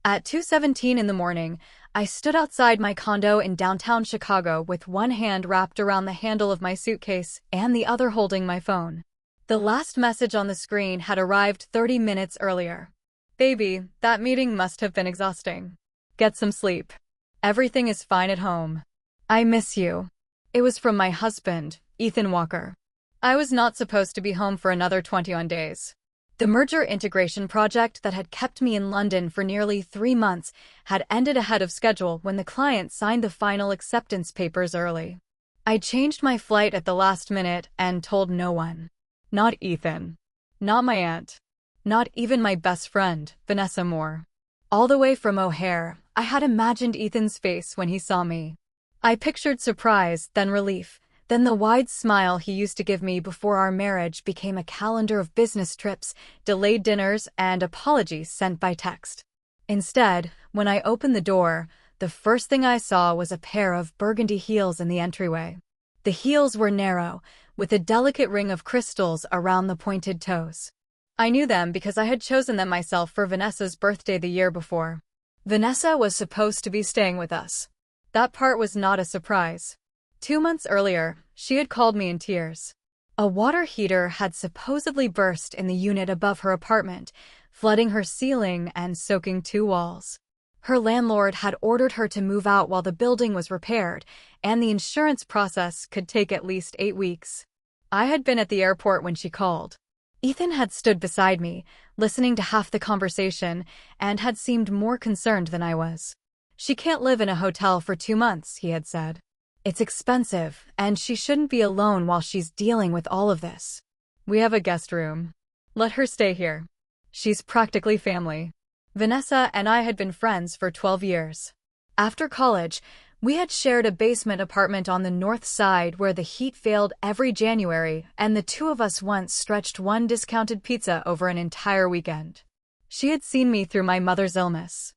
At 2:17 in the morning, I stood outside my condo in downtown Chicago with one hand wrapped around the handle of my suitcase and the other holding my phone. The last message on the screen had arrived 30 minutes earlier. Baby, that meeting must have been exhausting. Get some sleep. Everything is fine at home. I miss you. It was from my husband, Ethan Walker. I was not supposed to be home for another 21 days. The merger integration project that had kept me in London for nearly 3 months had ended ahead of schedule when the client signed the final acceptance papers early. I changed my flight at the last minute and told no one. Not Ethan. Not my aunt. Not even my best friend, Vanessa Moore. All the way from O'Hare, I had imagined Ethan's face when he saw me. I pictured surprise, then relief, then the wide smile he used to give me before our marriage became a calendar of business trips, delayed dinners, and apologies sent by text. Instead, when I opened the door, the first thing I saw was a pair of burgundy heels in the entryway. The heels were narrow, with a delicate ring of crystals around the pointed toes. I knew them because I had chosen them myself for Vanessa's birthday the year before. Vanessa was supposed to be staying with us. That part was not a surprise. 2 months earlier, she had called me in tears. A water heater had supposedly burst in the unit above her apartment, flooding her ceiling and soaking 2 walls. Her landlord had ordered her to move out while the building was repaired, and the insurance process could take at least 8 weeks. I had been at the airport when she called. Ethan had stood beside me, listening to half the conversation, and had seemed more concerned than I was. She can't live in a hotel for 2 months, he had said. It's expensive, and she shouldn't be alone while she's dealing with all of this. We have a guest room. Let her stay here. She's practically family. Vanessa and I had been friends for 12 years. After college, we had shared a basement apartment on the north side where the heat failed every January, and the 2 of us once stretched one discounted pizza over an entire weekend. She had seen me through my mother's illness.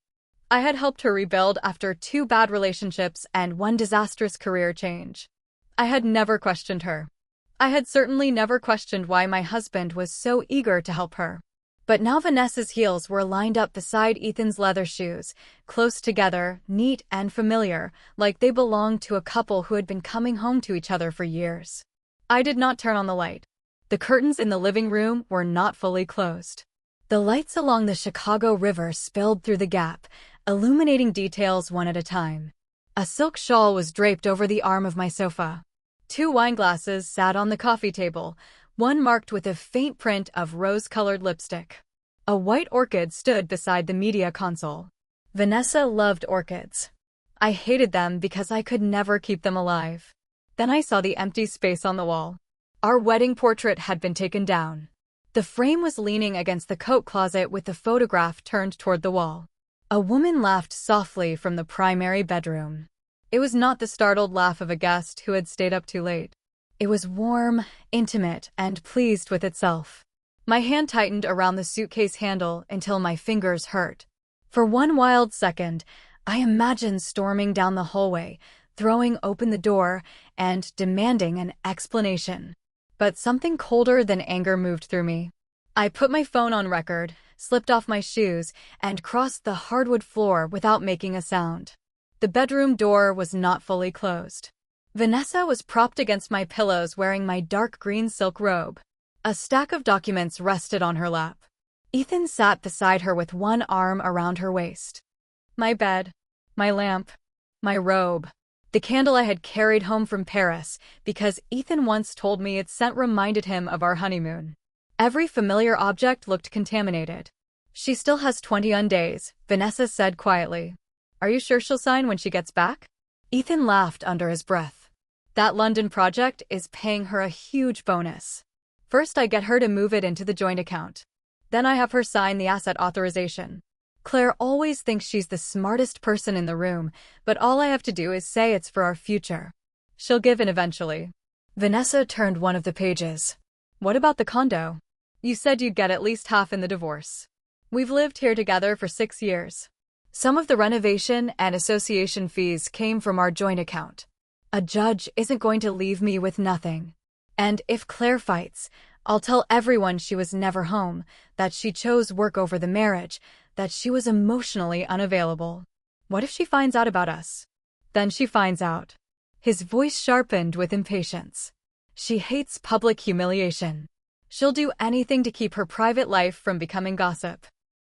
I had helped her rebuild after 2 bad relationships and 1 disastrous career change. I had never questioned her. I had certainly never questioned why my husband was so eager to help her. But now Vanessa's heels were lined up beside Ethan's leather shoes, close together, neat and familiar, like they belonged to a couple who had been coming home to each other for years. I did not turn on the light. The curtains in the living room were not fully closed. The lights along the Chicago River spilled through the gap, illuminating details one at a time. A silk shawl was draped over the arm of my sofa. 2 wine glasses sat on the coffee table, one marked with a faint print of rose-colored lipstick. A white orchid stood beside the media console. Vanessa loved orchids. I hated them because I could never keep them alive. Then I saw the empty space on the wall. Our wedding portrait had been taken down. The frame was leaning against the coat closet with the photograph turned toward the wall. A woman laughed softly from the primary bedroom. It was not the startled laugh of a guest who had stayed up too late. It was warm, intimate, and pleased with itself. My hand tightened around the suitcase handle until my fingers hurt. For one wild second, I imagined storming down the hallway, throwing open the door, and demanding an explanation. But something colder than anger moved through me. I put my phone on record, slipped off my shoes, and crossed the hardwood floor without making a sound. The bedroom door was not fully closed. Vanessa was propped against my pillows wearing my dark green silk robe. A stack of documents rested on her lap. Ethan sat beside her with one arm around her waist. My bed, my lamp, my robe, the candle I had carried home from Paris because Ethan once told me its scent reminded him of our honeymoon. Every familiar object looked contaminated. She still has 21 days, Vanessa said quietly. Are you sure she'll sign when she gets back? Ethan laughed under his breath. That London project is paying her a huge bonus. First, I get her to move it into the joint account. Then I have her sign the asset authorization. Claire always thinks she's the smartest person in the room, but all I have to do is say it's for our future. She'll give in eventually. Vanessa turned one of the pages. What about the condo? You said you'd get at least half in the divorce. We've lived here together for 6 years. Some of the renovation and association fees came from our joint account. A judge isn't going to leave me with nothing. And if Claire fights, I'll tell everyone she was never home, that she chose work over the marriage, that she was emotionally unavailable. What if she finds out about us? Then she finds out. His voice sharpened with impatience. She hates public humiliation. She'll do anything to keep her private life from becoming gossip.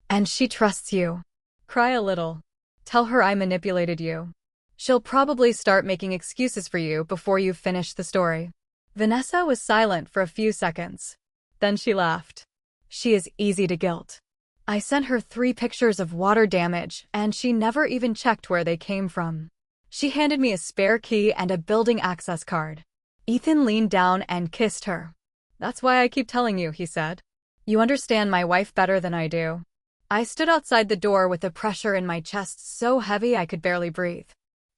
And she trusts you. Cry a little. Tell her I manipulated you. She'll probably start making excuses for you before you've finished the story. Vanessa was silent for a few seconds. Then she laughed. She is easy to guilt. I sent her 3 pictures of water damage, and she never even checked where they came from. She handed me a spare key and a building access card. Ethan leaned down and kissed her. That's why I keep telling you, he said. You understand my wife better than I do. I stood outside the door with the pressure in my chest so heavy I could barely breathe.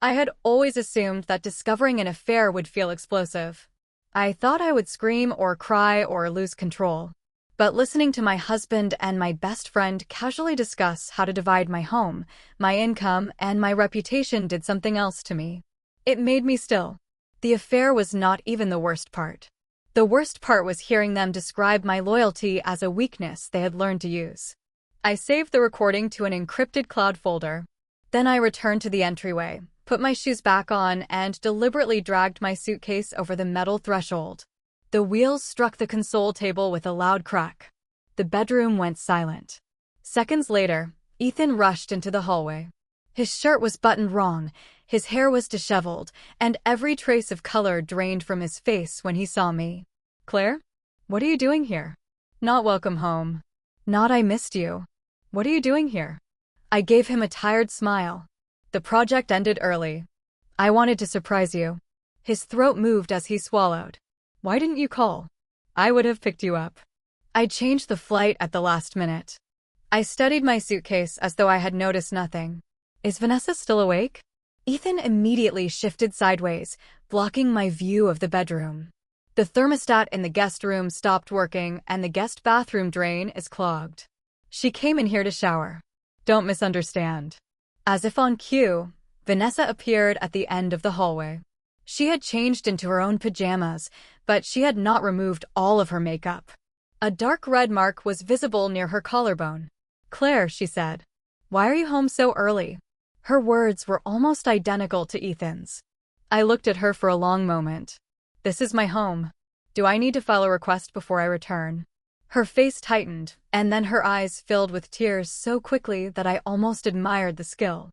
I had always assumed that discovering an affair would feel explosive. I thought I would scream or cry or lose control. But listening to my husband and my best friend casually discuss how to divide my home, my income, and my reputation did something else to me. It made me still. The affair was not even the worst part. The worst part was hearing them describe my loyalty as a weakness they had learned to use. I saved the recording to an encrypted cloud folder. Then I returned to the entryway, put my shoes back on, and deliberately dragged my suitcase over the metal threshold. The wheels struck the console table with a loud crack. The bedroom went silent. Seconds later, Ethan rushed into the hallway. His shirt was buttoned wrong, his hair was disheveled, and every trace of color drained from his face when he saw me. Claire? What are you doing here? Not welcome home. Not I missed you. What are you doing here? I gave him a tired smile. The project ended early. I wanted to surprise you. His throat moved as he swallowed. Why didn't you call? I would have picked you up. I changed the flight at the last minute. I studied my suitcase as though I had noticed nothing. Is Vanessa still awake? Ethan immediately shifted sideways, blocking my view of the bedroom. The thermostat in the guest room stopped working and the guest bathroom drain is clogged. She came in here to shower. Don't misunderstand. As if on cue, Vanessa appeared at the end of the hallway. She had changed into her own pajamas, but she had not removed all of her makeup. A dark red mark was visible near her collarbone. Claire, she said. Why are you home so early? Her words were almost identical to Ethan's. I looked at her for a long moment. This is my home. Do I need to file a request before I return? Her face tightened, and then her eyes filled with tears so quickly that I almost admired the skill.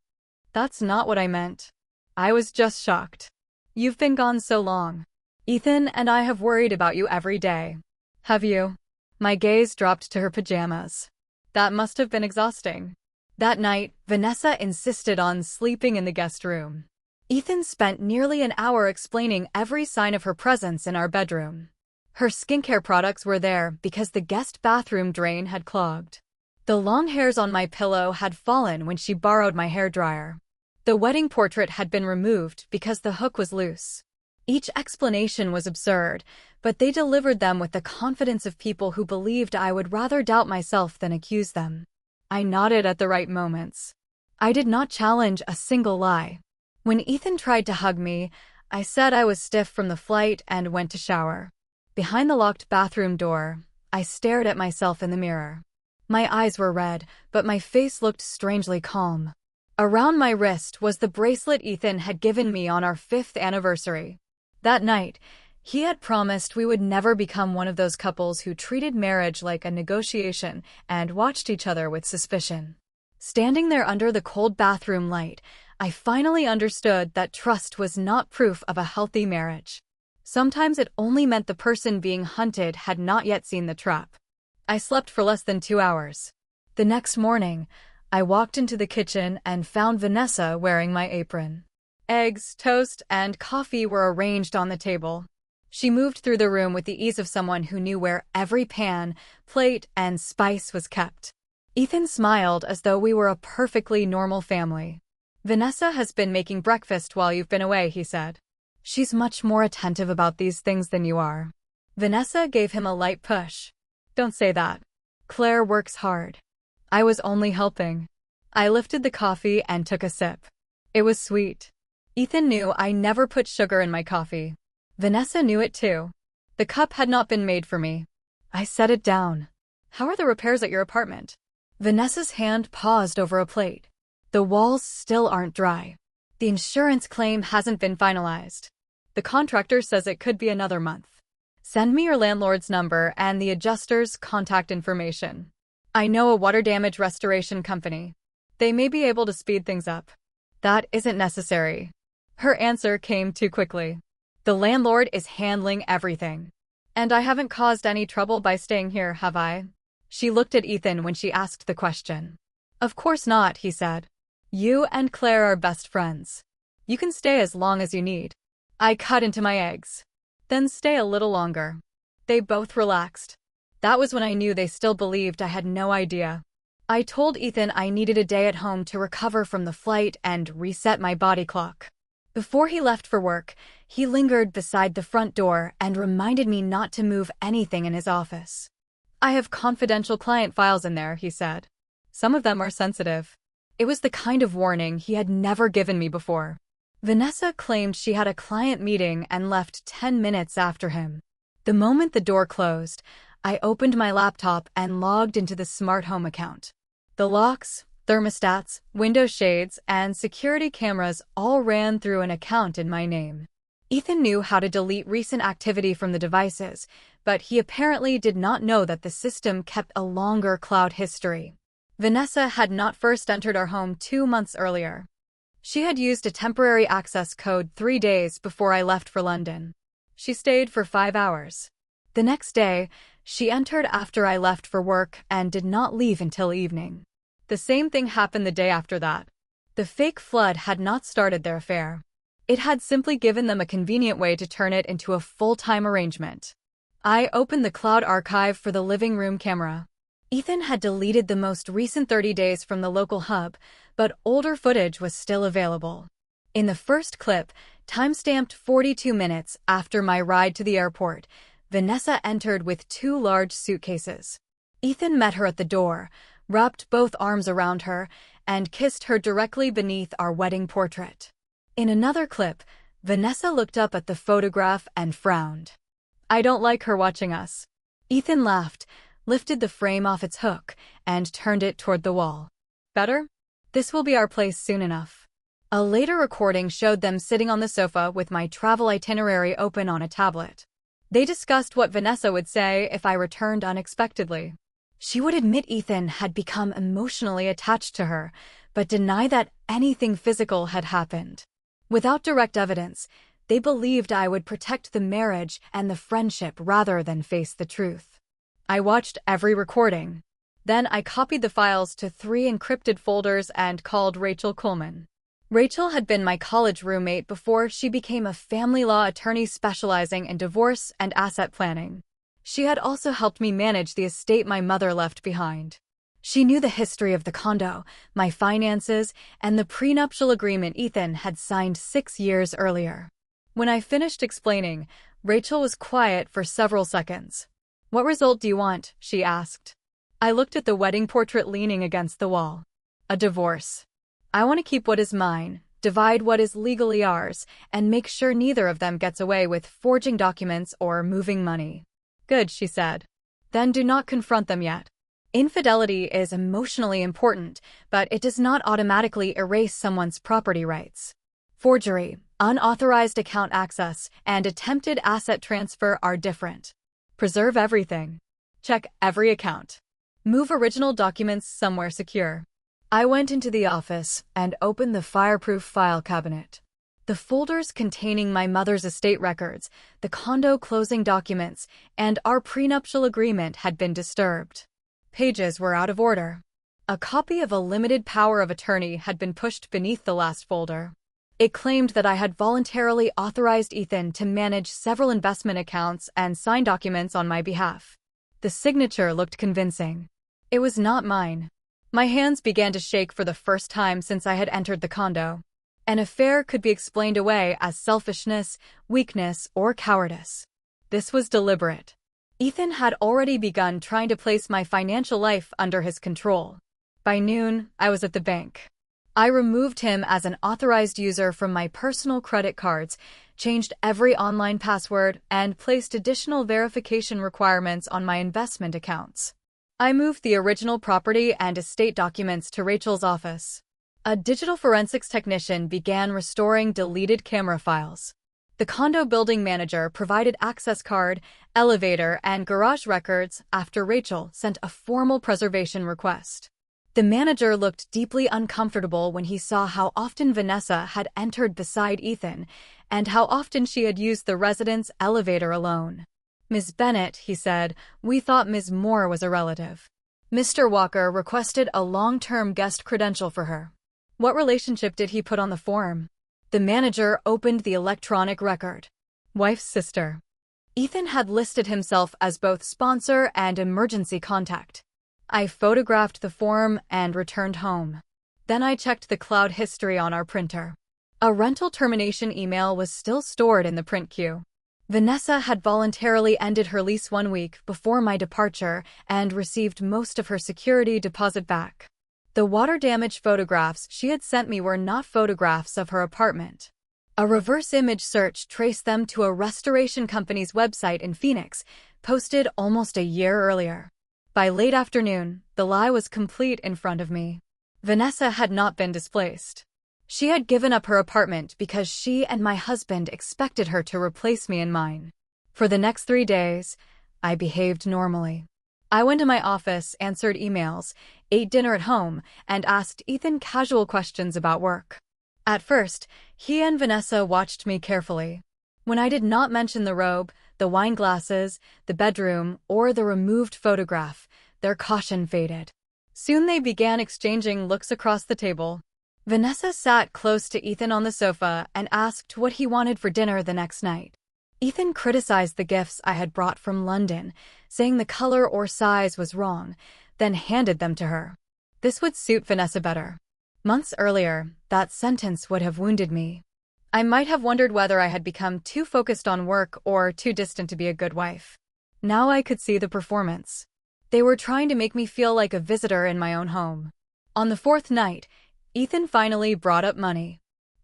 That's not what I meant. I was just shocked. You've been gone so long. Ethan and I have worried about you every day. Have you? My gaze dropped to her pajamas. That must have been exhausting. That night, Vanessa insisted on sleeping in the guest room. Ethan spent nearly an hour explaining every sign of her presence in our bedroom. Her skincare products were there because the guest bathroom drain had clogged. The long hairs on my pillow had fallen when she borrowed my hairdryer. The wedding portrait had been removed because the hook was loose. Each explanation was absurd, but they delivered them with the confidence of people who believed I would rather doubt myself than accuse them. I nodded at the right moments. I did not challenge a single lie. When Ethan tried to hug me, I said I was stiff from the flight and went to shower. Behind the locked bathroom door, I stared at myself in the mirror. My eyes were red, but my face looked strangely calm. Around my wrist was the bracelet Ethan had given me on our 5th anniversary. That night, he had promised we would never become one of those couples who treated marriage like a negotiation and watched each other with suspicion. Standing there under the cold bathroom light, I finally understood that trust was not proof of a healthy marriage. Sometimes it only meant the person being hunted had not yet seen the trap. I slept for less than 2 hours. The next morning, I walked into the kitchen and found Vanessa wearing my apron. Eggs, toast, and coffee were arranged on the table. She moved through the room with the ease of someone who knew where every pan, plate, and spice was kept. Ethan smiled as though we were a perfectly normal family. Vanessa has been making breakfast while you've been away, he said. She's much more attentive about these things than you are. Vanessa gave him a light push. Don't say that. Claire works hard. I was only helping. I lifted the coffee and took a sip. It was sweet. Ethan knew I never put sugar in my coffee. Vanessa knew it too. The cup had not been made for me. I set it down. How are the repairs at your apartment? Vanessa's hand paused over a plate. The walls still aren't dry. The insurance claim hasn't been finalized. The contractor says it could be another month. Send me your landlord's number and the adjuster's contact information. I know a water damage restoration company. They may be able to speed things up. That isn't necessary. Her answer came too quickly. The landlord is handling everything. And I haven't caused any trouble by staying here, have I? She looked at Ethan when she asked the question. Of course not, he said. You and Claire are best friends. You can stay as long as you need. I cut into my eggs. Then stay a little longer. They both relaxed. That was when I knew they still believed I had no idea. I told Ethan I needed a day at home to recover from the flight and reset my body clock. Before he left for work, he lingered beside the front door and reminded me not to move anything in his office. I have confidential client files in there, he said. Some of them are sensitive. It was the kind of warning he had never given me before. Vanessa claimed she had a client meeting and left 10 minutes after him. The moment the door closed, I opened my laptop and logged into the smart home account. The locks, thermostats, window shades, and security cameras all ran through an account in my name. Ethan knew how to delete recent activity from the devices, but he apparently did not know that the system kept a longer cloud history. Vanessa had not first entered our home 2 months earlier. She had used a temporary access code 3 days before I left for London. She stayed for 5 hours. The next day, she entered after I left for work and did not leave until evening. The same thing happened the day after that. The fake flood had not started their affair. It had simply given them a convenient way to turn it into a full-time arrangement. I opened the cloud archive for the living room camera. Ethan had deleted the most recent 30 days from the local hub, but older footage was still available. In the first clip, timestamped 42 minutes after my ride to the airport, Vanessa entered with 2 large suitcases. Ethan met her at the door, wrapped both arms around her, and kissed her directly beneath our wedding portrait. In another clip, Vanessa looked up at the photograph and frowned. I don't like her watching us. Ethan laughed, lifted the frame off its hook, and turned it toward the wall. Better? This will be our place soon enough. A later recording showed them sitting on the sofa with my travel itinerary open on a tablet. They discussed what Vanessa would say if I returned unexpectedly. She would admit Ethan had become emotionally attached to her, but deny that anything physical had happened. Without direct evidence, they believed I would protect the marriage and the friendship rather than face the truth. I watched every recording. Then I copied the files to 3 encrypted folders and called Rachel Coleman. Rachel had been my college roommate before she became a family law attorney specializing in divorce and asset planning. She had also helped me manage the estate my mother left behind. She knew the history of the condo, my finances, and the prenuptial agreement Ethan had signed 6 years earlier. When I finished explaining, Rachel was quiet for several seconds. What result do you want? She asked. I looked at the wedding portrait leaning against the wall. A divorce. I want to keep what is mine, divide what is legally ours, and make sure neither of them gets away with forging documents or moving money. Good, she said. Then do not confront them yet. Infidelity is emotionally important, but it does not automatically erase someone's property rights. Forgery, unauthorized account access, and attempted asset transfer are different. Preserve everything. Check every account. Move original documents somewhere secure. I went into the office and opened the fireproof file cabinet. The folders containing my mother's estate records, the condo closing documents, and our prenuptial agreement had been disturbed. Pages were out of order. A copy of a limited power of attorney had been pushed beneath the last folder. It claimed that I had voluntarily authorized Ethan to manage several investment accounts and sign documents on my behalf. The signature looked convincing. It was not mine. My hands began to shake for the first time since I had entered the condo. An affair could be explained away as selfishness, weakness, or cowardice. This was deliberate. Ethan had already begun trying to place my financial life under his control. By noon, I was at the bank. I removed him as an authorized user from my personal credit cards, changed every online password, and placed additional verification requirements on my investment accounts. I moved the original property and estate documents to Rachel's office. A digital forensics technician began restoring deleted camera files. The condo building manager provided access card, elevator, and garage records after Rachel sent a formal preservation request. The manager looked deeply uncomfortable when he saw how often Vanessa had entered beside Ethan and how often she had used the residence elevator alone. "Ms. Bennett," he said, "we thought Ms. Moore was a relative." Mr. Walker requested a long-term guest credential for her. What relationship did he put on the form? The manager opened the electronic record. Wife's sister. Ethan had listed himself as both sponsor and emergency contact. I photographed the form and returned home. Then I checked the cloud history on our printer. A rental termination email was still stored in the print queue. Vanessa had voluntarily ended her lease 1 week before my departure and received most of her security deposit back. The water damage photographs she had sent me were not photographs of her apartment. A reverse image search traced them to a restoration company's website in Phoenix, posted almost a year earlier. By late afternoon, the lie was complete in front of me. Vanessa had not been displaced. She had given up her apartment because she and my husband expected her to replace me in mine. For the next 3 days, I behaved normally. I went to my office, answered emails, ate dinner at home, and asked Ethan casual questions about work. At first, he and Vanessa watched me carefully. When I did not mention the robe, the wine glasses, the bedroom, or the removed photograph, their caution faded. Soon they began exchanging looks across the table. Vanessa sat close to Ethan on the sofa and asked what he wanted for dinner the next night. Ethan criticized the gifts I had brought from London, saying the color or size was wrong, then handed them to her. This would suit Vanessa better. Months earlier, that sentence would have wounded me. I might have wondered whether I had become too focused on work or too distant to be a good wife. Now I could see the performance. They were trying to make me feel like a visitor in my own home. On the 4th night, Ethan finally brought up money.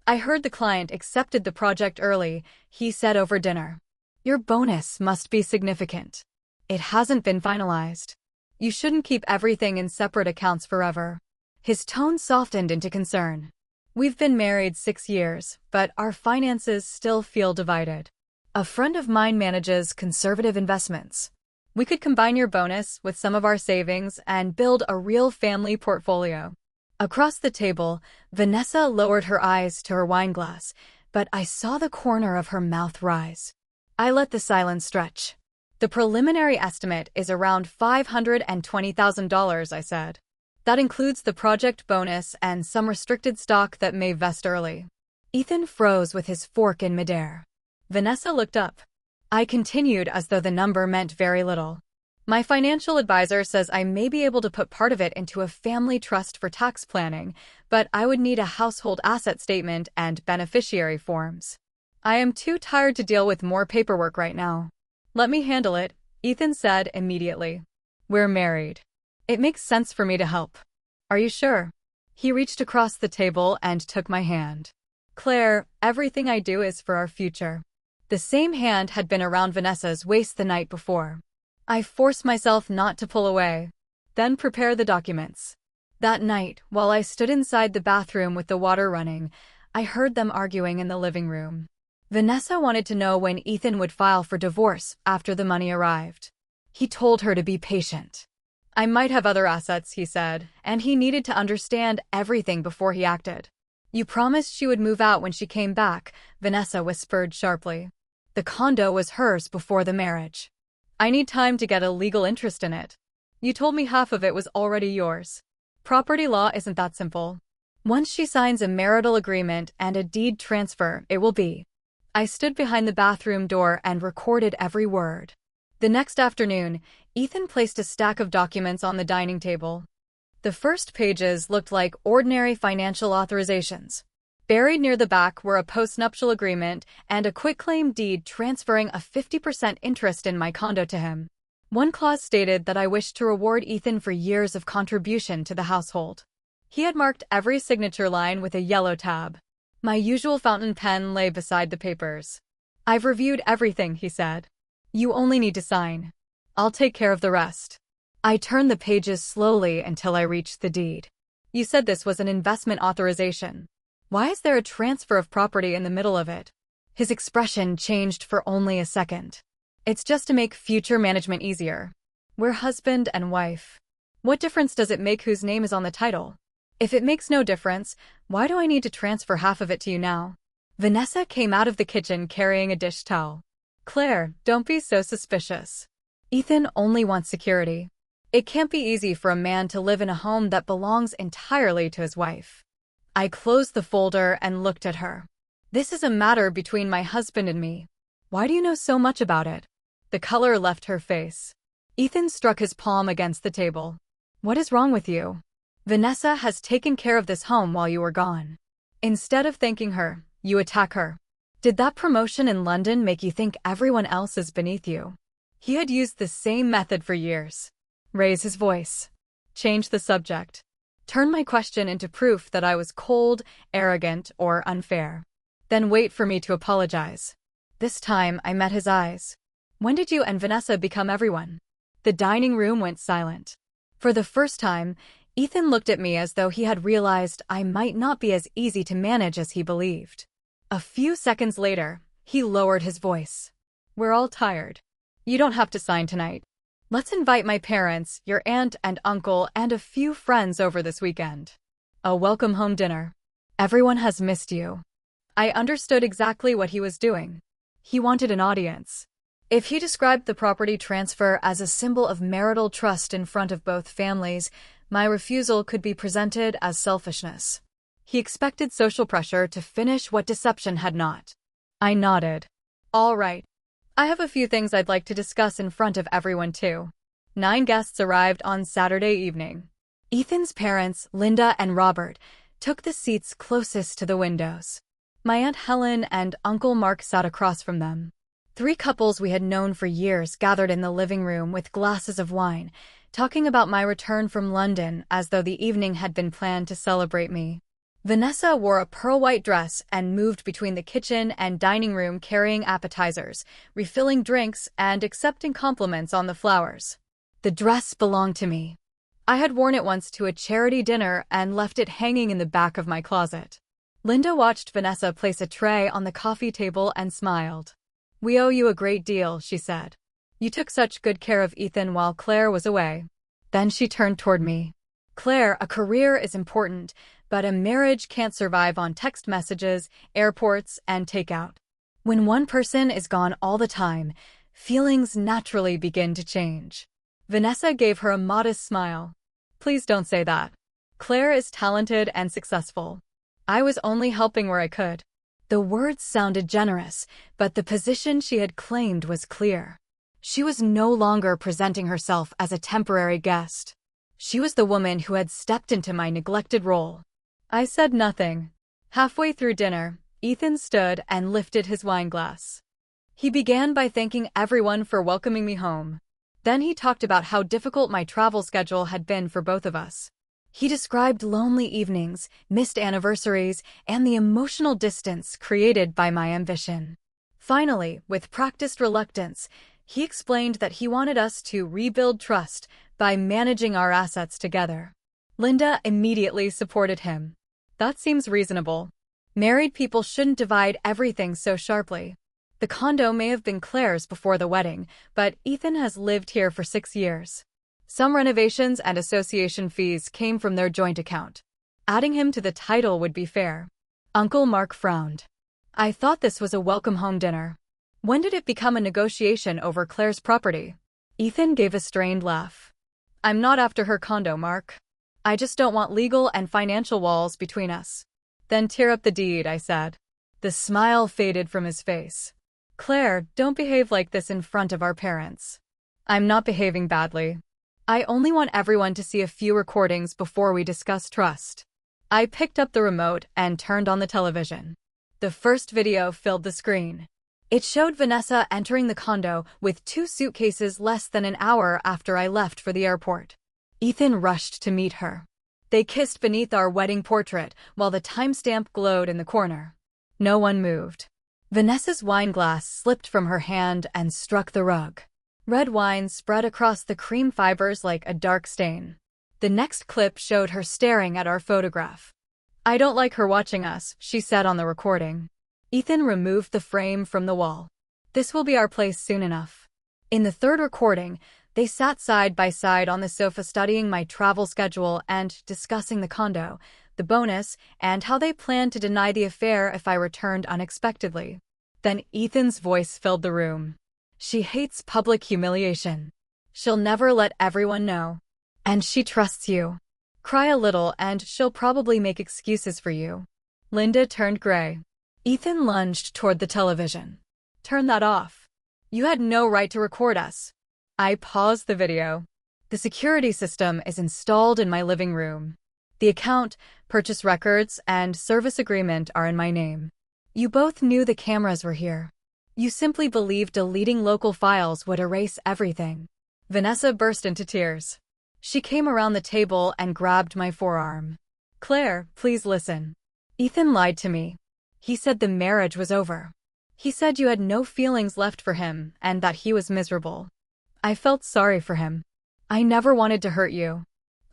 I heard the client accepted the project early, he said over dinner. "Your bonus must be significant. It hasn't been finalized. You shouldn't keep everything in separate accounts forever." His tone softened into concern. "We've been married 6 years, but our finances still feel divided. A friend of mine manages conservative investments. We could combine your bonus with some of our savings and build a real family portfolio." Across the table, Vanessa lowered her eyes to her wine glass, but I saw the corner of her mouth rise. I let the silence stretch. "The preliminary estimate is around $520,000, I said. "That includes the project bonus and some restricted stock that may vest early." Ethan froze with his fork in midair. Vanessa looked up. I continued as though the number meant very little. "My financial advisor says I may be able to put part of it into a family trust for tax planning, but I would need a household asset statement and beneficiary forms. I am too tired to deal with more paperwork right now." "Let me handle it," Ethan said immediately. "We're married. It makes sense for me to help." "Are you sure?" He reached across the table and took my hand. "Claire, everything I do is for our future." The same hand had been around Vanessa's waist the night before. I forced myself not to pull away. "Then prepare the documents." That night, while I stood inside the bathroom with the water running, I heard them arguing in the living room. Vanessa wanted to know when Ethan would file for divorce after the money arrived. He told her to be patient. "I might have other assets," he said, and he needed to understand everything before he acted. "You promised she would move out when she came back," Vanessa whispered sharply. "The condo was hers before the marriage. I need time to get a legal interest in it. You told me half of it was already yours. Property law isn't that simple. Once she signs a marital agreement and a deed transfer, it will be." I stood behind the bathroom door and recorded every word. The next afternoon, Ethan placed a stack of documents on the dining table. The first pages looked like ordinary financial authorizations. Buried near the back were a postnuptial agreement and a quitclaim deed transferring a 50% interest in my condo to him. One clause stated that I wished to reward Ethan for years of contribution to the household. He had marked every signature line with a yellow tab. My usual fountain pen lay beside the papers. "I've reviewed everything," he said. "You only need to sign. I'll take care of the rest." I turned the pages slowly until I reached the deed. You said this was an investment authorization. Why is there a transfer of property in the middle of it? His expression changed for only a second. It's just to make future management easier. We're husband and wife. What difference does it make whose name is on the title? If it makes no difference, why do I need to transfer half of it to you now? Vanessa came out of the kitchen carrying a dish towel. Claire, don't be so suspicious. Ethan only wants security. It can't be easy for a man to live in a home that belongs entirely to his wife. I closed the folder and looked at her. This is a matter between my husband and me. Why do you know so much about it? The color left her face. Ethan struck his palm against the table. What is wrong with you? Vanessa has taken care of this home while you were gone. Instead of thanking her, you attack her. Did that promotion in London make you think everyone else is beneath you? He had used the same method for years. Raise his voice. Change the subject. Turn my question into proof that I was cold, arrogant, or unfair. Then wait for me to apologize. This time, I met his eyes. When did you and Vanessa become everyone? The dining room went silent. For the first time, Ethan looked at me as though he had realized I might not be as easy to manage as he believed. A few seconds later, he lowered his voice. We're all tired. You don't have to sign tonight. Let's invite my parents, your aunt and uncle, and a few friends over this weekend. A welcome home dinner. Everyone has missed you. I understood exactly what he was doing. He wanted an audience. If he described the property transfer as a symbol of marital trust in front of both families, my refusal could be presented as selfishness. He expected social pressure to finish what deception had not. I nodded. All right. I have a few things I'd like to discuss in front of everyone too. 9 guests arrived on Saturday evening. Ethan's parents, Linda and Robert, took the seats closest to the windows. My Aunt Helen and Uncle Mark sat across from them. 3 couples we had known for years gathered in the living room with glasses of wine, talking about my return from London as though the evening had been planned to celebrate me. Vanessa wore a pearl-white dress and moved between the kitchen and dining room carrying appetizers, refilling drinks, and accepting compliments on the flowers. The dress belonged to me. I had worn it once to a charity dinner and left it hanging in the back of my closet. Linda watched Vanessa place a tray on the coffee table and smiled. We owe you a great deal, she said. You took such good care of Ethan while Claire was away. Then she turned toward me. Claire, a career is important, but a marriage can't survive on text messages, airports, and takeout. When one person is gone all the time, feelings naturally begin to change. Vanessa gave her a modest smile. Please don't say that. Claire is talented and successful. I was only helping where I could. The words sounded generous, but the position she had claimed was clear. She was no longer presenting herself as a temporary guest. She was the woman who had stepped into my neglected role. I said nothing. Halfway through dinner, Ethan stood and lifted his wine glass. He began by thanking everyone for welcoming me home. Then he talked about how difficult my travel schedule had been for both of us. He described lonely evenings, missed anniversaries, and the emotional distance created by my ambition. Finally, with practiced reluctance, he explained that he wanted us to rebuild trust by managing our assets together. Linda immediately supported him. That seems reasonable. Married people shouldn't divide everything so sharply. The condo may have been Claire's before the wedding, but Ethan has lived here for 6 years. Some renovations and association fees came from their joint account. Adding him to the title would be fair. Uncle Mark frowned. I thought this was a welcome home dinner. When did it become a negotiation over Claire's property? Ethan gave a strained laugh. I'm not after her condo, Mark. I just don't want legal and financial walls between us. Then tear up the deed, I said. The smile faded from his face. Claire, don't behave like this in front of our parents. I'm not behaving badly. I only want everyone to see a few recordings before we discuss trust. I picked up the remote and turned on the television. The first video filled the screen. It showed Vanessa entering the condo with 2 suitcases less than an hour after I left for the airport. Ethan rushed to meet her. They kissed beneath our wedding portrait while the timestamp glowed in the corner. No one moved. Vanessa's wine glass slipped from her hand and struck the rug. Red wine spread across the cream fibers like a dark stain. The next clip showed her staring at our photograph. "I don't like her watching us," she said on the recording. Ethan removed the frame from the wall. "This will be our place soon enough." In the third recording, they sat side by side on the sofa studying my travel schedule and discussing the condo, the bonus, and how they planned to deny the affair if I returned unexpectedly. Then Ethan's voice filled the room. "She hates public humiliation. She'll never let everyone know. And she trusts you. Cry a little and she'll probably make excuses for you." Linda turned gray. Ethan lunged toward the television. "Turn that off. You had no right to record us." I paused the video. "The security system is installed in my living room. The account, purchase records, and service agreement are in my name. You both knew the cameras were here. You simply believed deleting local files would erase everything." Vanessa burst into tears. She came around the table and grabbed my forearm. "Claire, please listen. Ethan lied to me. He said the marriage was over. He said you had no feelings left for him and that he was miserable. I felt sorry for him. I never wanted to hurt you."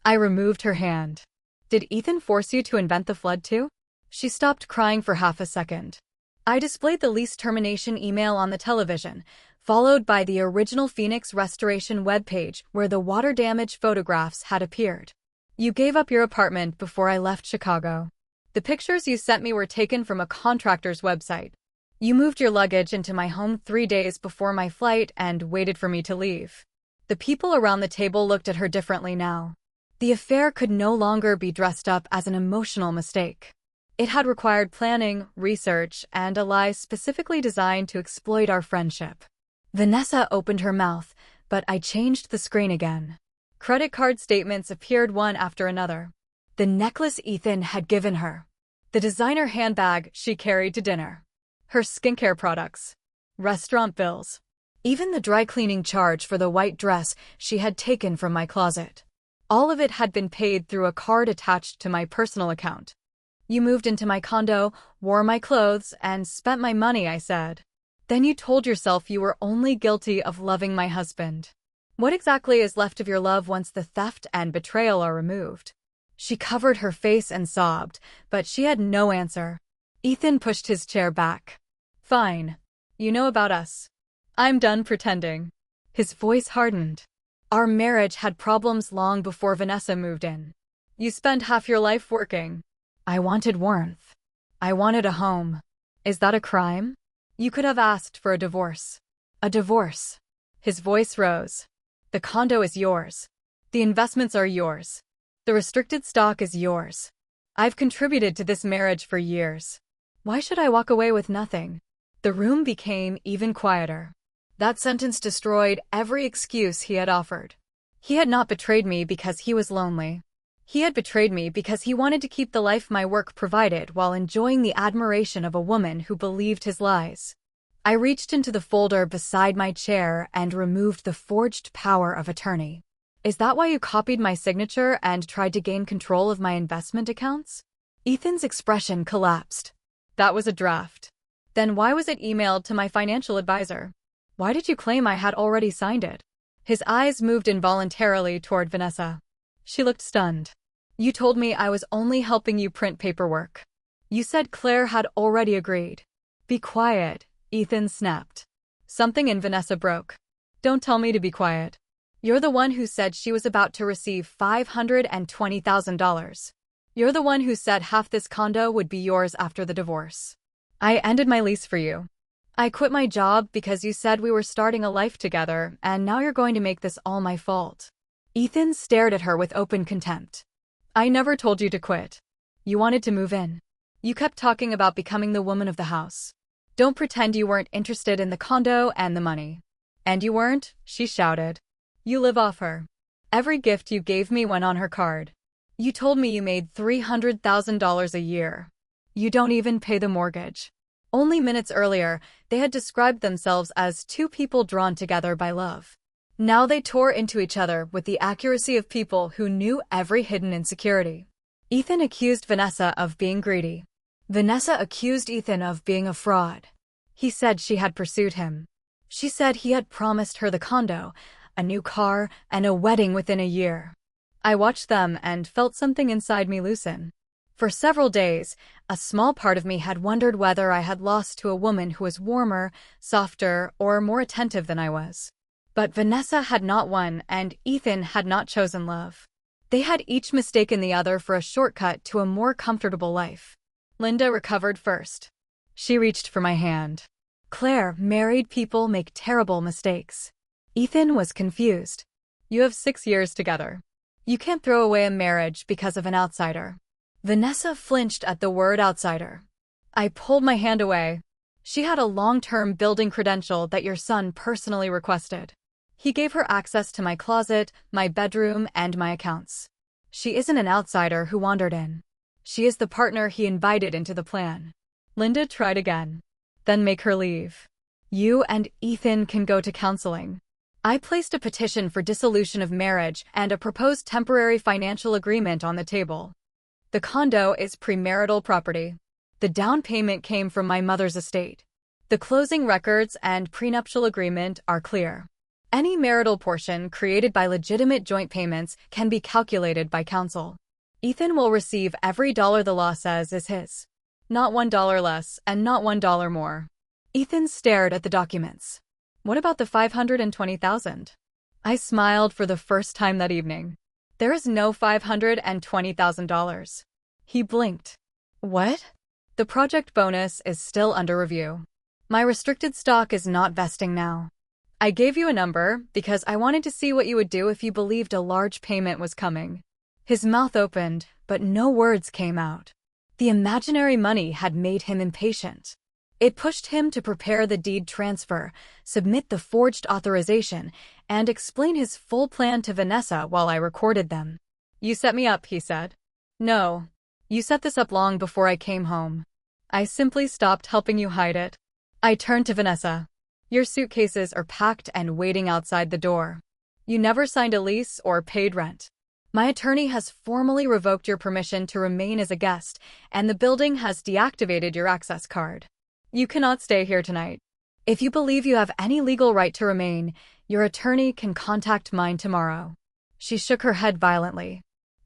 I removed her hand. "Did Ethan force you to invent the flood too?" She stopped crying for half a second. I displayed the lease termination email on the television, followed by the original Phoenix Restoration webpage where the water damage photographs had appeared. "You gave up your apartment before I left Chicago. The pictures you sent me were taken from a contractor's website. You moved your luggage into my home 3 days before my flight and waited for me to leave." The people around the table looked at her differently now. The affair could no longer be dressed up as an emotional mistake. It had required planning, research, and a lie specifically designed to exploit our friendship. Vanessa opened her mouth, but I changed the screen again. Credit card statements appeared one after another. The necklace Ethan had given her. The designer handbag she carried to dinner. Her skincare products. Restaurant bills. Even the dry cleaning charge for the white dress she had taken from my closet. All of it had been paid through a card attached to my personal account. "You moved into my condo, wore my clothes, and spent my money," I said. "Then you told yourself you were only guilty of loving my husband. What exactly is left of your love once the theft and betrayal are removed?" She covered her face and sobbed, but she had no answer. Ethan pushed his chair back. "Fine. You know about us. I'm done pretending." His voice hardened. "Our marriage had problems long before Vanessa moved in. You spent half your life working. I wanted warmth. I wanted a home. Is that a crime? You could have asked for a divorce." "A divorce." His voice rose. "The condo is yours. The investments are yours. The restricted stock is yours. I've contributed to this marriage for years. Why should I walk away with nothing?" The room became even quieter. That sentence destroyed every excuse he had offered. He had not betrayed me because he was lonely. He had betrayed me because he wanted to keep the life my work provided while enjoying the admiration of a woman who believed his lies. I reached into the folder beside my chair and removed the forged power of attorney. "Is that why you copied my signature and tried to gain control of my investment accounts?" Ethan's expression collapsed. "That was a draft." "Then why was it emailed to my financial advisor? Why did you claim I had already signed it?" His eyes moved involuntarily toward Vanessa. She looked stunned. "You told me I was only helping you print paperwork. You said Claire had already agreed." "Be quiet," Ethan snapped. Something in Vanessa broke. "Don't tell me to be quiet. You're the one who said she was about to receive $520,000. You're the one who said half this condo would be yours after the divorce. I ended my lease for you. I quit my job because you said we were starting a life together, and now you're going to make this all my fault." Ethan stared at her with open contempt. "I never told you to quit. You wanted to move in. You kept talking about becoming the woman of the house. Don't pretend you weren't interested in the condo and the money." "And you weren't?" she shouted. "You live off her. Every gift you gave me went on her card. You told me you made $300,000 a year. You don't even pay the mortgage." Only minutes earlier, they had described themselves as two people drawn together by love. Now they tore into each other with the accuracy of people who knew every hidden insecurity. Ethan accused Vanessa of being greedy. Vanessa accused Ethan of being a fraud. He said she had pursued him. She said he had promised her the condo, a new car, and a wedding within a year. I watched them and felt something inside me loosen. For several days, a small part of me had wondered whether I had lost to a woman who was warmer, softer, or more attentive than I was. But Vanessa had not won, and Ethan had not chosen love. They had each mistaken the other for a shortcut to a more comfortable life. Linda recovered first. She reached for my hand. Claire, married people make terrible mistakes. Ethan was confused. You have 6 years together. You can't throw away a marriage because of an outsider. Vanessa flinched at the word outsider. I pulled my hand away. She had a long-term building credential that your son personally requested. He gave her access to my closet, my bedroom, and my accounts. She isn't an outsider who wandered in. She is the partner he invited into the plan. Linda tried again. Then make her leave. You and Ethan can go to counseling. I placed a petition for dissolution of marriage and a proposed temporary financial agreement on the table. The condo is premarital property. The down payment came from my mother's estate. The closing records and prenuptial agreement are clear. Any marital portion created by legitimate joint payments can be calculated by counsel. Ethan will receive every dollar the law says is his. Not $1 less and not $1 more. Ethan stared at the documents. What about the $520,000? I smiled for the first time that evening. There is no $520,000. He blinked. What? The project bonus is still under review. My restricted stock is not vesting now. I gave you a number because I wanted to see what you would do if you believed a large payment was coming. His mouth opened, but no words came out. The imaginary money had made him impatient. It pushed him to prepare the deed transfer, submit the forged authorization, and explain his full plan to Vanessa while I recorded them. You set me up, he said. No. You set this up long before I came home. I simply stopped helping you hide it. I turned to Vanessa. Your suitcases are packed and waiting outside the door. You never signed a lease or paid rent. My attorney has formally revoked your permission to remain as a guest, and the building has deactivated your access card. You cannot stay here tonight. If you believe you have any legal right to remain, your attorney can contact mine tomorrow. She shook her head violently.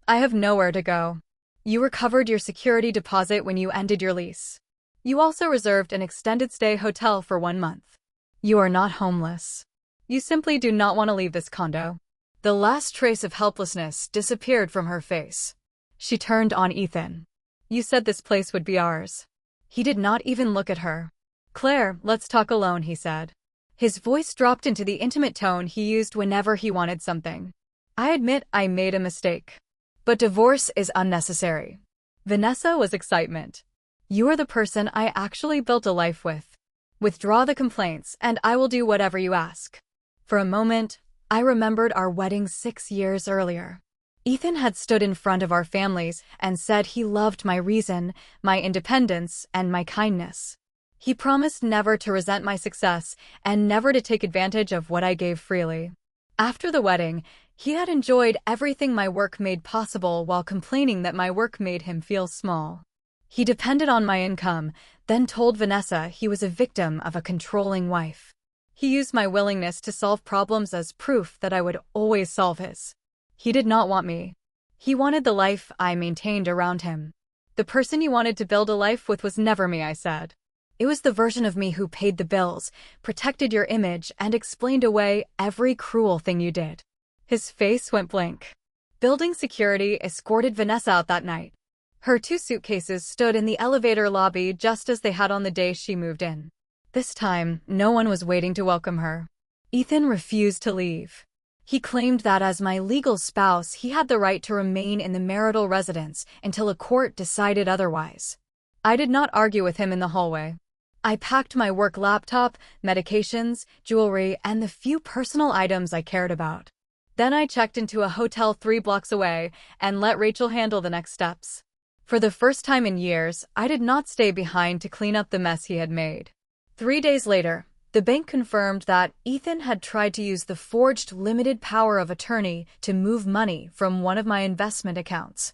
I have nowhere to go. You recovered your security deposit when you ended your lease. You also reserved an extended stay hotel for 1 month. You are not homeless. You simply do not want to leave this condo. The last trace of helplessness disappeared from her face. She turned on Ethan. You said this place would be ours. He did not even look at her. Claire, let's talk alone, he said. His voice dropped into the intimate tone he used whenever he wanted something. I admit I made a mistake. But divorce is unnecessary. Vanessa was excitement. You are the person I actually built a life with. Withdraw the complaints, and I will do whatever you ask. For a moment, I remembered our wedding 6 years earlier. Ethan had stood in front of our families and said he loved my reason, my independence, and my kindness. He promised never to resent my success and never to take advantage of what I gave freely. After the wedding, he had enjoyed everything my work made possible while complaining that my work made him feel small. He depended on my income, then told Vanessa he was a victim of a controlling wife. He used my willingness to solve problems as proof that I would always solve his. He did not want me. He wanted the life I maintained around him. The person you wanted to build a life with was never me, I said. It was the version of me who paid the bills, protected your image, and explained away every cruel thing you did. His face went blank. Building security escorted Vanessa out that night. Her 2 suitcases stood in the elevator lobby just as they had on the day she moved in. This time, no one was waiting to welcome her. Ethan refused to leave. He claimed that as my legal spouse, he had the right to remain in the marital residence until a court decided otherwise. I did not argue with him in the hallway. I packed my work laptop, medications, jewelry, and the few personal items I cared about. Then I checked into a hotel 3 blocks away and let Rachel handle the next steps. For the first time in years, I did not stay behind to clean up the mess he had made. 3 days later, the bank confirmed that Ethan had tried to use the forged limited power of attorney to move money from one of my investment accounts.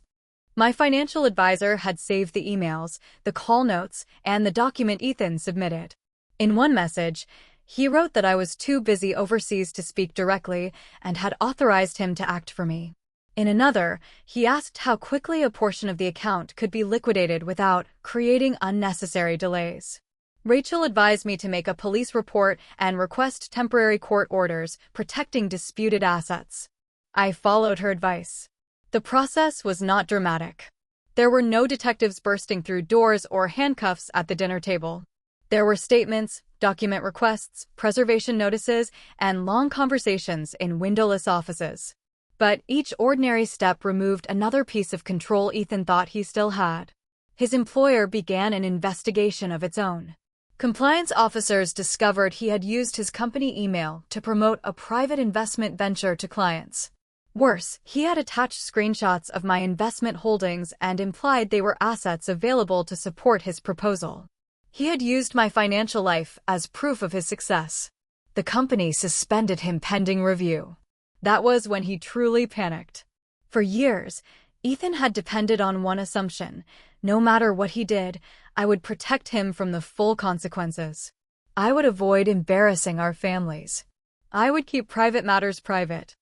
My financial advisor had saved the emails, the call notes, and the document Ethan submitted. In one message, He wrote that I was too busy overseas to speak directly and had authorized him to act for me. In another, he asked how quickly a portion of the account could be liquidated without creating unnecessary delays. Rachel advised me to make a police report and request temporary court orders protecting disputed assets. I followed her advice. The process was not dramatic. There were no detectives bursting through doors or handcuffs at the dinner table. There were statements, document requests, preservation notices, and long conversations in windowless offices. But each ordinary step removed another piece of control Ethan thought he still had. His employer began an investigation of its own. Compliance officers discovered he had used his company email to promote a private investment venture to clients. Worse, he had attached screenshots of my investment holdings and implied they were assets available to support his proposal. He had used my financial life as proof of his success. The company suspended him pending review. That was when he truly panicked. For years, Ethan had depended on one assumption: no matter what he did, I would protect him from the full consequences. I would avoid embarrassing our families. I would keep private matters private.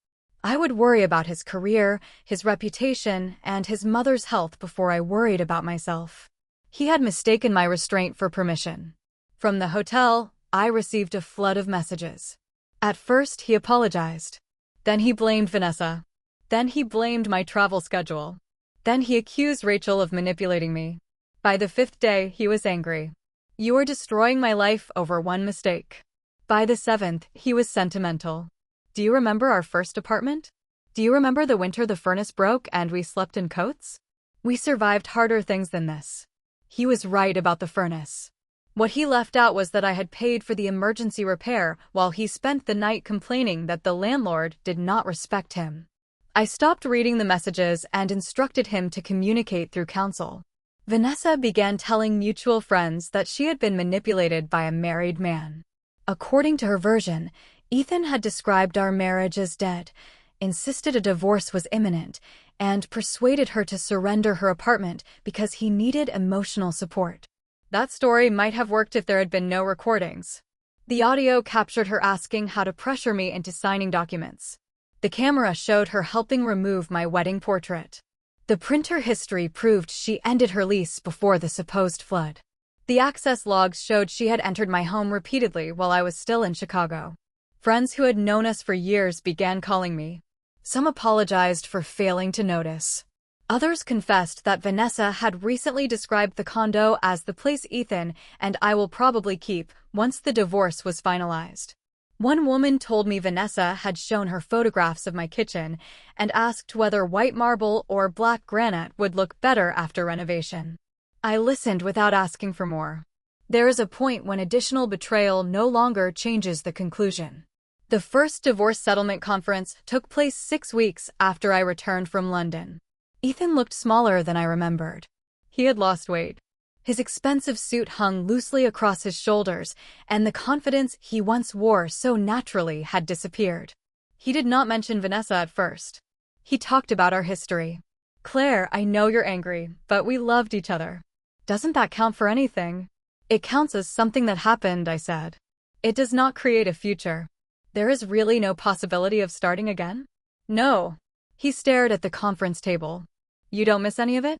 I would worry about his career, his reputation, and his mother's health before I worried about myself. He had mistaken my restraint for permission. From the hotel, I received a flood of messages. At first, he apologized. Then he blamed Vanessa. Then he blamed my travel schedule. Then he accused Rachel of manipulating me. By the 5th day, he was angry. You are destroying my life over one mistake. By the 7th, he was sentimental. Do you remember our first apartment? Do you remember the winter the furnace broke and we slept in coats? We survived harder things than this. He was right about the furnace. What he left out was that I had paid for the emergency repair while he spent the night complaining that the landlord did not respect him. I stopped reading the messages and instructed him to communicate through counsel. Vanessa began telling mutual friends that she had been manipulated by a married man. According to her version, Ethan had described our marriage as dead, insisted a divorce was imminent, and persuaded her to surrender her apartment because he needed emotional support. That story might have worked if there had been no recordings. The audio captured her asking how to pressure me into signing documents. The camera showed her helping remove my wedding portrait. The printer history proved she ended her lease before the supposed flood. The access logs showed she had entered my home repeatedly while I was still in Chicago. Friends who had known us for years began calling me. Some apologized for failing to notice. Others confessed that Vanessa had recently described the condo as the place Ethan and I will probably keep once the divorce was finalized. One woman told me Vanessa had shown her photographs of my kitchen and asked whether white marble or black granite would look better after renovation. I listened without asking for more. There is a point when additional betrayal no longer changes the conclusion. The first divorce settlement conference took place 6 weeks after I returned from London. Ethan looked smaller than I remembered. He had lost weight. His expensive suit hung loosely across his shoulders, and the confidence he once wore so naturally had disappeared. He did not mention Vanessa at first. He talked about our history. Claire, I know you're angry, but we loved each other. Doesn't that count for anything? It counts as something that happened, I said. It does not create a future. There is really no possibility of starting again? No. He stared at the conference table. You don't miss any of it?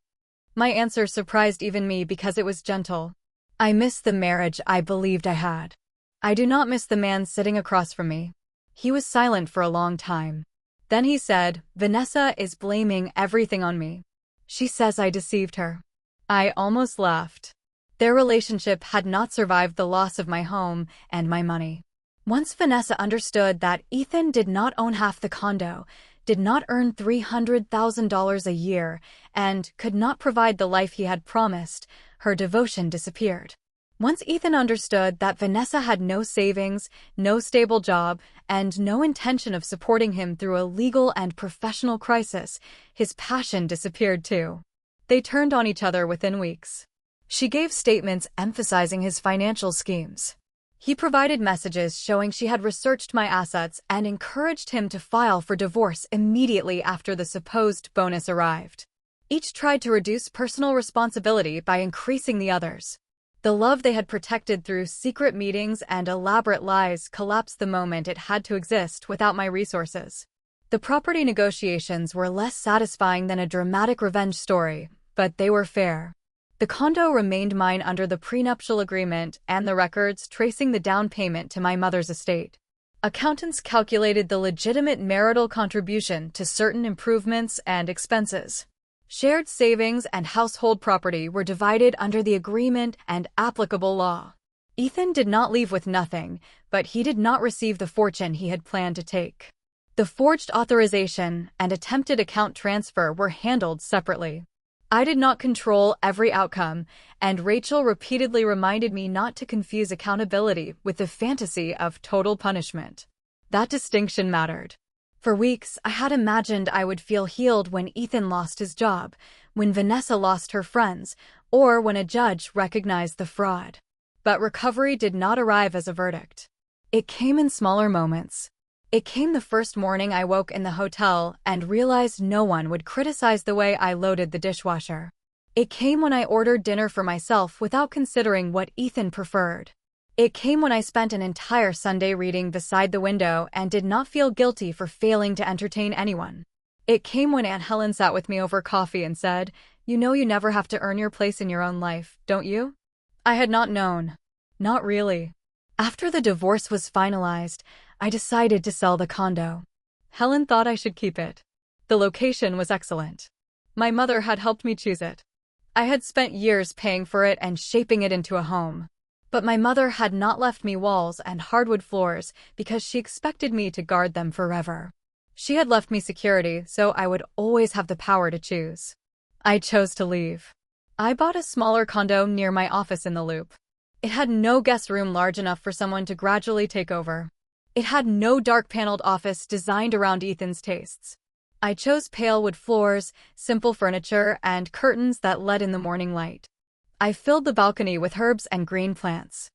My answer surprised even me because it was gentle. I miss the marriage I believed I had. I do not miss the man sitting across from me. He was silent for a long time. Then he said, Vanessa is blaming everything on me. She says I deceived her. I almost laughed. Their relationship had not survived the loss of my home and my money. Once Vanessa understood that Ethan did not own half the condo, did not earn $300,000 a year, and could not provide the life he had promised, her devotion disappeared. Once Ethan understood that Vanessa had no savings, no stable job, and no intention of supporting him through a legal and professional crisis, his passion disappeared too. They turned on each other within weeks. She gave statements emphasizing his financial schemes. He provided messages showing she had researched my assets and encouraged him to file for divorce immediately after the supposed bonus arrived. Each tried to reduce personal responsibility by increasing the other's. The love they had protected through secret meetings and elaborate lies collapsed the moment it had to exist without my resources. The property negotiations were less satisfying than a dramatic revenge story, but they were fair. The condo remained mine under the prenuptial agreement and the records tracing the down payment to my mother's estate. Accountants calculated the legitimate marital contribution to certain improvements and expenses. Shared savings and household property were divided under the agreement and applicable law. Ethan did not leave with nothing, but he did not receive the fortune he had planned to take. The forged authorization and attempted account transfer were handled separately. I did not control every outcome, and Rachel repeatedly reminded me not to confuse accountability with the fantasy of total punishment. That distinction mattered. For weeks, I had imagined I would feel healed when Ethan lost his job, when Vanessa lost her friends, or when a judge recognized the fraud. But recovery did not arrive as a verdict. It came in smaller moments. It came the first morning I woke in the hotel and realized no one would criticize the way I loaded the dishwasher. It came when I ordered dinner for myself without considering what Ethan preferred. It came when I spent an entire Sunday reading beside the window and did not feel guilty for failing to entertain anyone. It came when Aunt Helen sat with me over coffee and said, "You know you never have to earn your place in your own life, don't you?" I had not known. Not really. After the divorce was finalized, I decided to sell the condo. Helen thought I should keep it. The location was excellent. My mother had helped me choose it. I had spent years paying for it and shaping it into a home. But my mother had not left me walls and hardwood floors because she expected me to guard them forever. She had left me security, so I would always have the power to choose. I chose to leave. I bought a smaller condo near my office in the Loop. It had no guest room large enough for someone to gradually take over. It had no dark-paneled office designed around Ethan's tastes. I chose pale wood floors, simple furniture, and curtains that let in the morning light. I filled the balcony with herbs and green plants.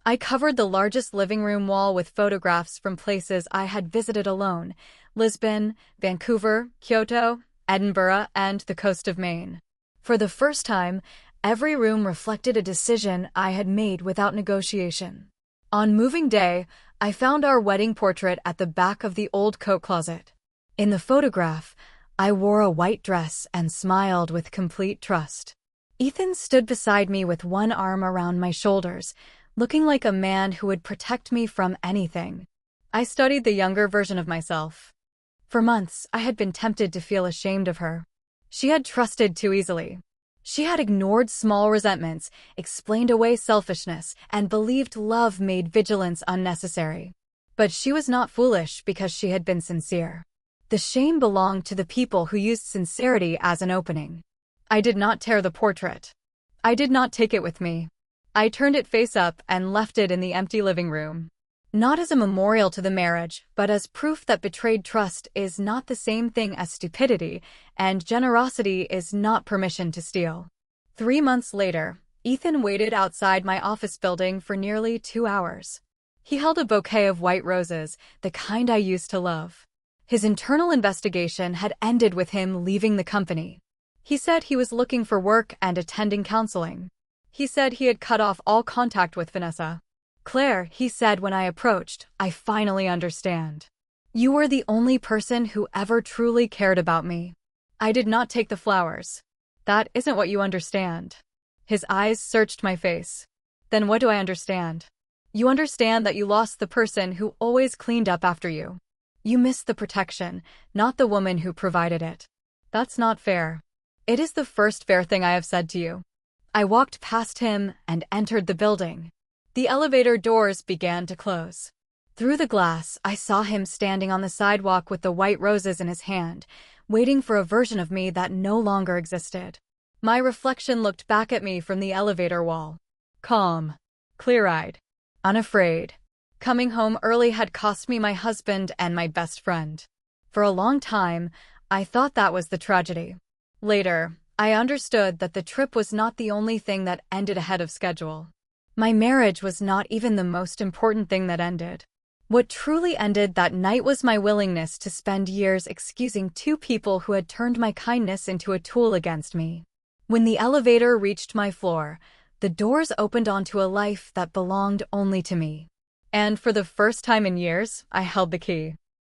I covered the largest living room wall with photographs from places I had visited alone: Lisbon, Vancouver, Kyoto, Edinburgh, and the coast of Maine. For the first time, every room reflected a decision I had made without negotiation. On moving day, I found our wedding portrait at the back of the old coat closet. In the photograph, I wore a white dress and smiled with complete trust. Ethan stood beside me with one arm around my shoulders, looking like a man who would protect me from anything. I studied the younger version of myself. For months, I had been tempted to feel ashamed of her. She had trusted too easily. She had ignored small resentments, explained away selfishness, and believed love made vigilance unnecessary. But she was not foolish because she had been sincere. The shame belonged to the people who used sincerity as an opening. I did not tear the portrait. I did not take it with me. I turned it face up and left it in the empty living room. Not as a memorial to the marriage, but as proof that betrayed trust is not the same thing as stupidity, and generosity is not permission to steal. 3 months later, Ethan waited outside my office building for nearly 2 hours. He held a bouquet of white roses, the kind I used to love. His internal investigation had ended with him leaving the company. He said he was looking for work and attending counseling. He said he had cut off all contact with Vanessa. "Claire," he said when I approached, "I finally understand. You were the only person who ever truly cared about me." I did not take the flowers. "That isn't what you understand." His eyes searched my face. "Then what do I understand?" "You understand that you lost the person who always cleaned up after you. You missed the protection, not the woman who provided it." "That's not fair." "It is the first fair thing I have said to you." I walked past him and entered the building. The elevator doors began to close. Through the glass, I saw him standing on the sidewalk with the white roses in his hand, waiting for a version of me that no longer existed. My reflection looked back at me from the elevator wall. Calm, clear-eyed, unafraid. Coming home early had cost me my husband and my best friend. For a long time, I thought that was the tragedy. Later, I understood that the trip was not the only thing that ended ahead of schedule. My marriage was not even the most important thing that ended. What truly ended that night was my willingness to spend years excusing 2 people who had turned my kindness into a tool against me. When the elevator reached my floor, the doors opened onto a life that belonged only to me. And for the first time in years, I held the key.